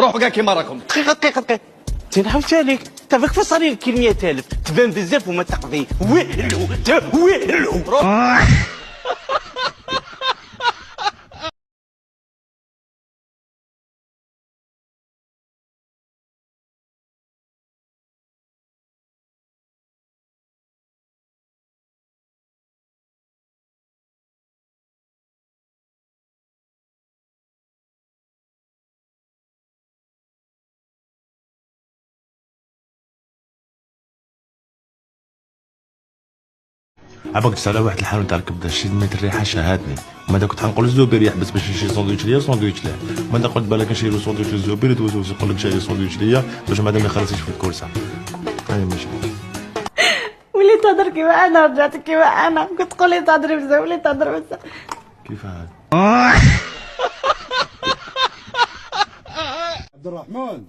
روحوا كاع كيما راكم. دقيقة تنحوس عليك تفك فصلي الكلمية تالف تبان بزاف وما تقضي والو عباك جيت على واحد الحانوت تاع الكبده شي ميت الريحه شهاتني وماذا كنت حنقول الزبير يحبس باش نشري ساندويتش ليا ساندويتش ليه وماذا قلت بالك نشري له ساندويتش للزبير يدوز يقول لك شاري ساندويتش ليا باش مادام ما يخلصيش في الكورسه. هاي ماشي وليت تهضر كيما انا رجعت كيما انا كنت تقول لي تهضري بزاف وليت تهضر بزاف. كيف هذا؟ عبد الرحمن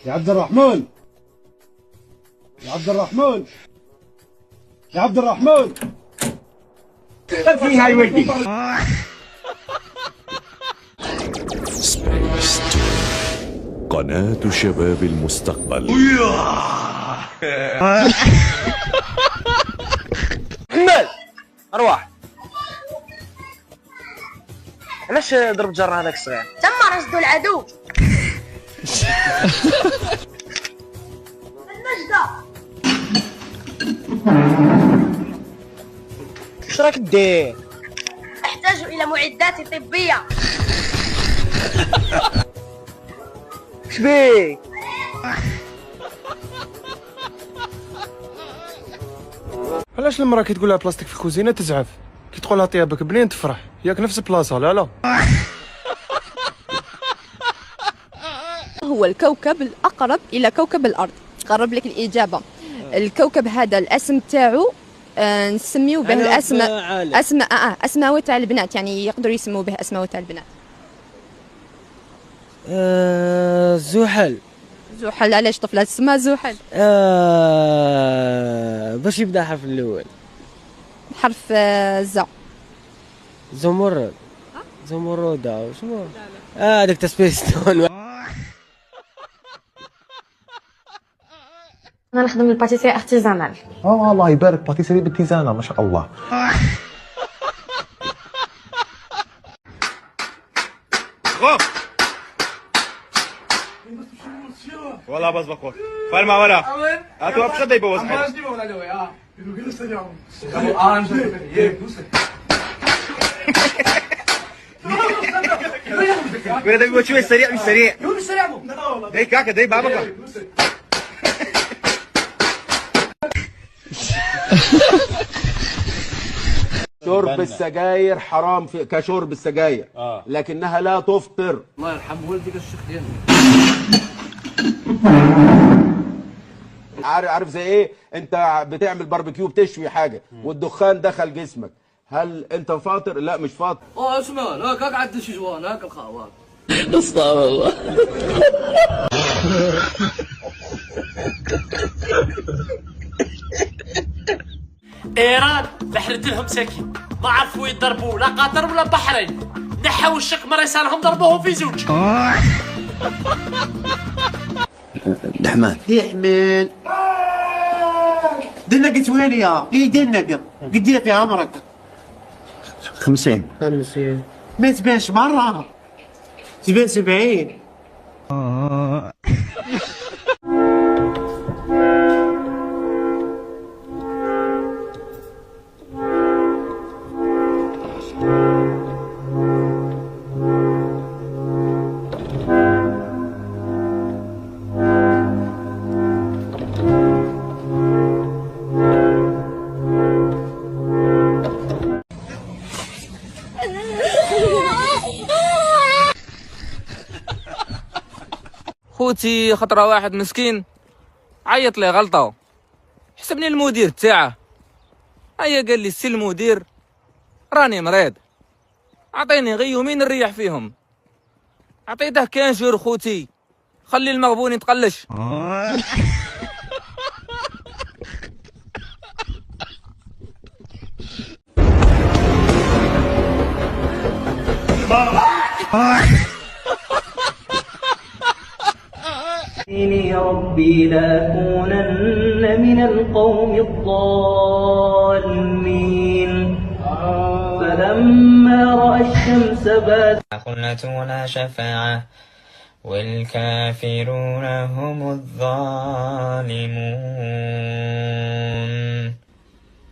يا عبد الرحمن يا عبد الرحمن يا عبد الرحمن فيها يودي قناة شباب المستقبل. محمد ارواح علاش ضرب جرنا هذاك الصغير؟ تما رصدوا العدو. النجدة واش راك دير؟ نحتاج إلى معدات طبية. اش بيك؟ علاش المراه كي تقول لها بلاستيك في الكوزينه تزعف كي تقول لها طيابك بنين تفرح ياك نفس البلاصه لا هو الكوكب الأقرب إلى كوكب الأرض. قرب لك الإجابة. الكوكب هذا الاسم تاعو نسميو به الاسماء اسماء تاع البنات، يعني يقدروا يسموا به اسماء تاع البنات. زحل. زحل علاش طفله اسمها زحل؟ باش يبدا حرف الاول حرف زا. زمرد. زمردة شنو؟ هذاك تاع سبيستون. أنا نخدم الباتيسيري ارتيزانال. الله يبارك باتيسيري بالتيزانة ما شاء الله. والله بس بقول فالما ولا هاتوا ابشد يبوظ ولا ده بيقول شوي سريع مش سريع ده كاكا ده بابا شرب السجاير حرام كشرب السجاير لكنها لا تفطر. الله يرحم والديك الشيخ ديالنا. عارف زي ايه؟ انت بتعمل باربيكيو بتشوي حاجه والدخان دخل جسمك، هل انت فاطر؟ لا مش فاطر. اسمع هاك عدل شي جوان هاك الخوات. استغفر الله. ايران بحرت لهم ساكن ما عرفوا يضربوا لا قطر ولا بحرين، نحوا الشك مريسانهم ضربوهم في زوج. دحمان دنا قلت وين يا دنا قد في عمرك 50 ما تبانش مرة تبان 70. خوتي خطره واحد مسكين عيط لي غلطه حسبني المدير تاعه. هيا قال لي السي المدير راني مريض عطيني غير يومين نريح فيهم. عطيته كان جور خوتي خلي المغبون يتقلش. يا ربي لأكونن من القوم الضالين فلما رأى الشمس بازغة قلة ولا شفاعة والكافرون هم الظالمون.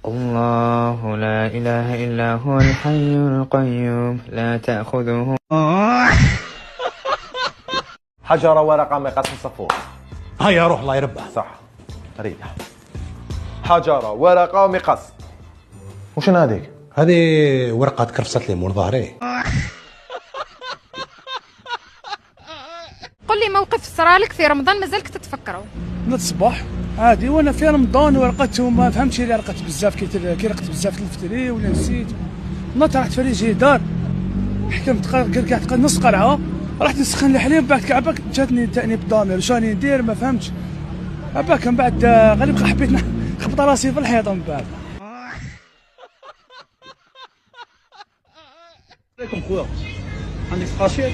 الله لا إله إلا هو الحي القيوم لا تأخذه حجر ورقة مقص صفور. هيا روح الله يربح. صح ريح. حجر ورقة مقص. وش هذيك؟ هذه ورقة كرفسة ليمون ظهري. قل لي موقف صرالك في رمضان مازالك تتفكره. نض الصباح عادي وانا في رمضان ورقت وما فهمتش اللي رقت بزاف كي رقت بزاف تلفتري ولا نسيت. نض رحت فريجي دار حكمت قعدت نص قرعة رحت نسخن الحليب بعد كعبك جاتني تأنيب الضمير وشاني ندير ما فهمتش. عباك من بعد غالبا حبيت نخبط راسي في الحيطة من بعد. عليكم خويا عندك قاشير؟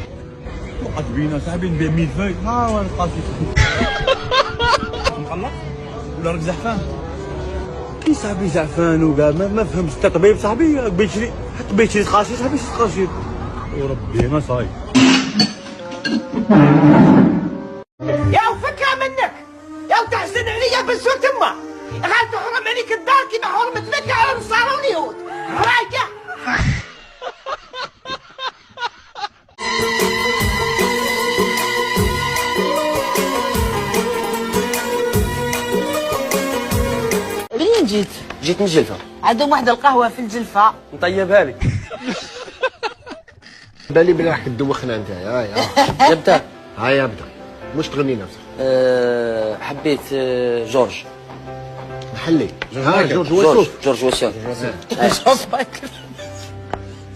وقت بينا صاحبي نبيع 100 فاي ها وانا قاشير مقلق ولا راك زعفان؟ كي صاحبي زعفان وكاع ما فهمتش انت طبيب صاحبي بيت شريت قاشير صاحبي شريت قاشير وربي ما صاي. يا فكها منك يا تحزن عليا بنسوت تما غير تحرم عليك الدار كيما حرمت مكة على النصارى واليهود رايقة. منين جيت؟ جيت من الجلفة. عندهم واحد القهوة في الجلفة نطيبها لك. بالي بلي راح تدوخنا انت. هاي نبدا. هاي ابدا. مش تغني نفسك. حبيت جورج محلي. جورج وسوف. جورج وسوف.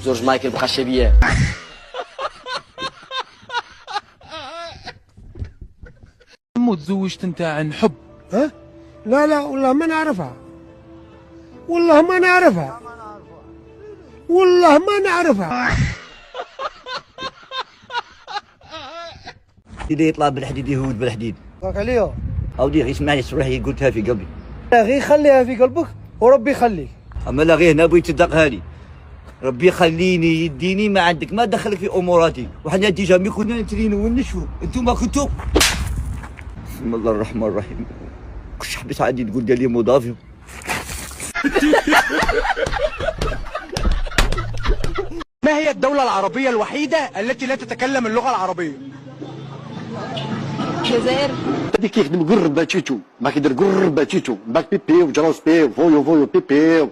جورج مايكل بقى الشبيه. مو تزوجت انت عن حب؟ ها؟ لا والله ما نعرفها. والله ما نعرفها. والله ما نعرفها. اللي يطلع بالحديد يهود بالحديد. ضاق عليها. اودي غير اسمعني صريح قلتها في قلبي. غير خليها في قلبك وربي يخليك. اما لا غير هنا بغيت تصدقها لي. ربي يخليني يديني ما عندك ما دخلك في اموراتي وحنا ديجا مي كنا نترينو ونشفو انتوما كنتو. بسم الله الرحمن الرحيم. كش حبيت عادي تقول لي مضاف. ما هي الدولة العربية الوحيدة التي لا تتكلم اللغة العربية؟ الجزائر. هذيك كيخدم قربة تشيتو ما كيدير قربة تشيتو باك بيبي وجراوس بي فويو بيبي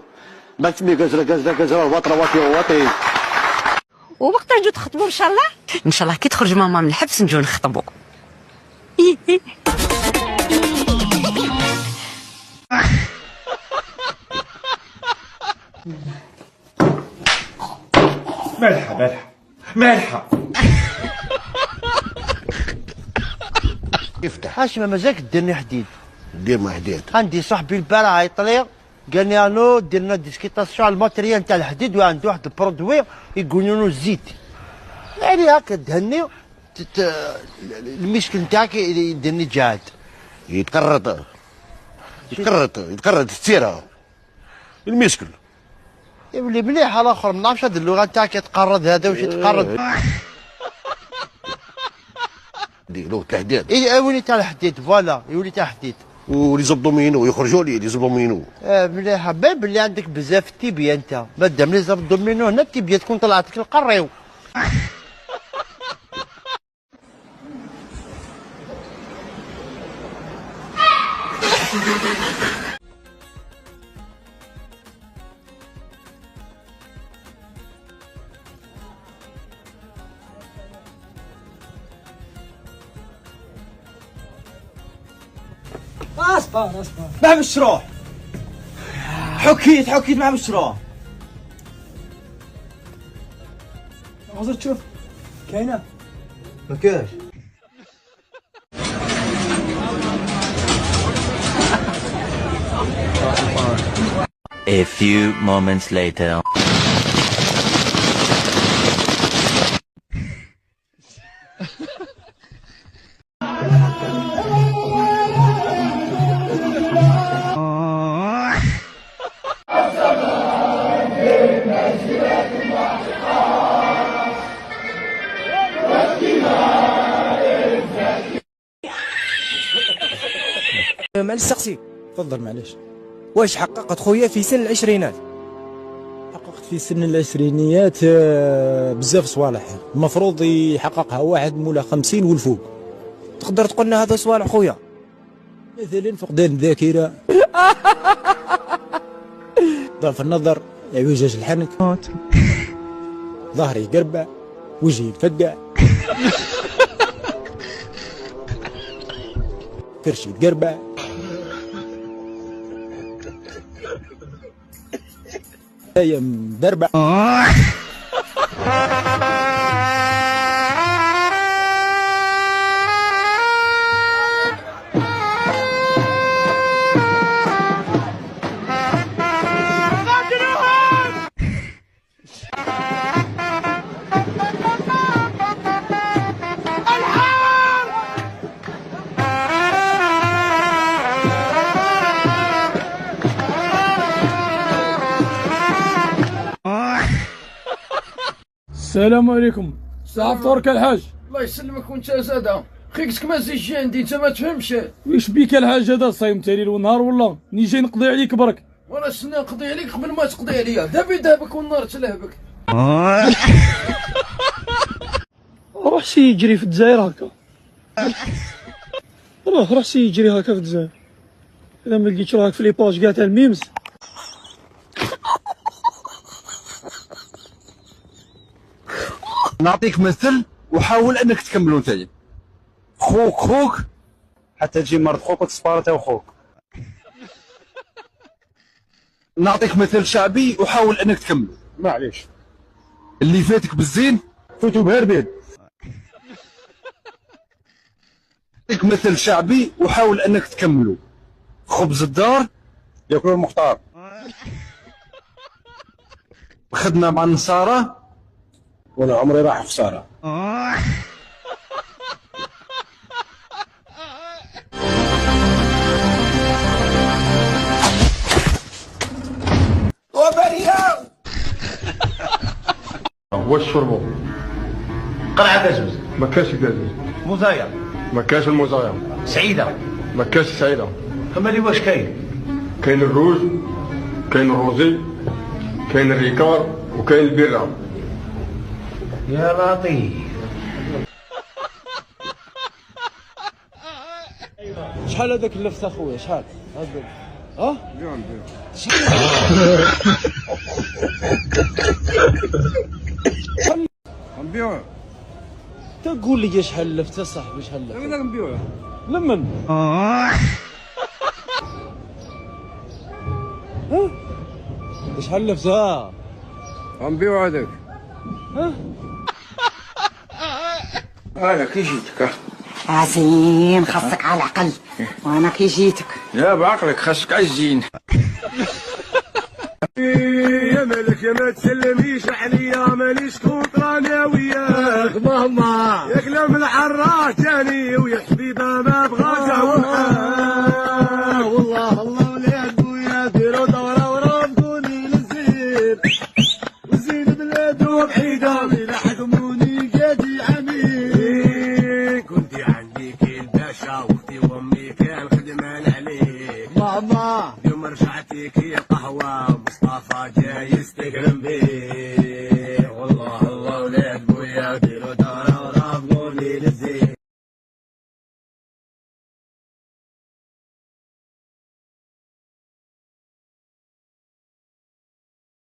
ما تسمي كازرا واطرا واطي. ووقتها نجو تخطبوا ان شاء الله؟ ان شاء الله كي تخرج ماما من الحبس نجو نخطبوا. مالحة افتح. حاشمة مازالك ديرني حديد. دير ما حديد. عندي صاحبي البارح عيطلي قال لي انو درنا ديسكيطاسيون على الماتريال تاع الحديد وعنده واحد البرودوي يقولوا له الزيت. يعني هكا تهني المشكل نتاعك يديرني جاعد. يتقرط السيرة المشكل. يولي مليح الاخر ما نعرفش هاد اللغه نتاعك يتقرض هذا واش يتقرض. لغة الحديد. يولي تاع الحديد فوالا يولي تاع الحديد. ويزبطوا منو يخرجوا لي يزبطوا منو. مليح بان بلي عندك بزاف التيبيا انت مادام لي زبطوا منو هنا التيبيا تكون طلعتك القريو. اصبر مع مشروع حكيت مع مشروع. عاوز تشوف كاينه ما كاش. A few moments later. معليش سقسيك. تفضل معليش. واش حققت خويا في سن العشرينات؟ حققت في سن العشرينيات بزاف صوالح، المفروض يحققها واحد مولا 50 والفوق. تقدر تقول لنا هذا صوالح خويا؟ مثلا فقدان الذاكرة، ضعف النظر، اعوجاج الحنك، ظهري يقربع، وجهي يتفقع، كرشي يتقربع، يا مدربع. السلام عليكم. الساعة فطورك الحاج. الله يسلمك وانت زادا. خيكتك ما زيدش عندي انت ما تفهمش. ويش بيك الحاج هذا صايم ليل ونهار ولا نيجي نقضي عليك برك؟ وانا شنو نقضي عليك قبل ما تقضي عليا؟ دابا دابك والنار تلهبك. روح سي يجري في الجزائر هكا. روح سي يجري هكا في الجزائر. إذا ما لقيتش راك في لي باج كاع تاع الميمز. نعطيك مثل وحاول انك تكملوا نتايا. خوك حتى تجي مرض خوك وتصبر تا خوك. نعطيك مثل شعبي وحاول انك تكملوا. معليش اللي فاتك بالزين فوتوا بهربين. نعطيك مثل شعبي وحاول انك تكملوا. خبز الدار ياكلوا المختار. خدنا مع النصارى ولا عمري راح خساره. وبرياو. واش شربوا؟ قرعة دجاج. ما كاش دجاج. مزايا. ما كاش المزايا. سعيدة. ما كاش سعيدة. فما لي واش كاين؟ كاين الروج، كاين الروزي، كاين الريكار وكاين البيرة. يا لطيف. شحال هذاك اللفت اخويا شحال؟ هذاك بيع. غنبيعوه. تقول لي شحال اللفت صاحبي شحال اللفت؟ انا غنبيعوه. لمن؟ شحال اللفت؟ غنبيعو هذاك. انا كي جيتك عزين خاصك على العقل وانا كي جيتك. لا بعقلك خاصك عزين. يا مالك يا ما تسلميش عليا مانيش كونطراني وياك ماما يا كلام الحرات جاني ويا حبيبه ما بغاك والله الله ولاد بويا ديروا دوره ورافقوني للزين والزين بلادو بعيده إلا حكموني قادي عميل كنت عندي كي الباشا واختي وامي كان خدمان عليك ماما يوم رجعتي كي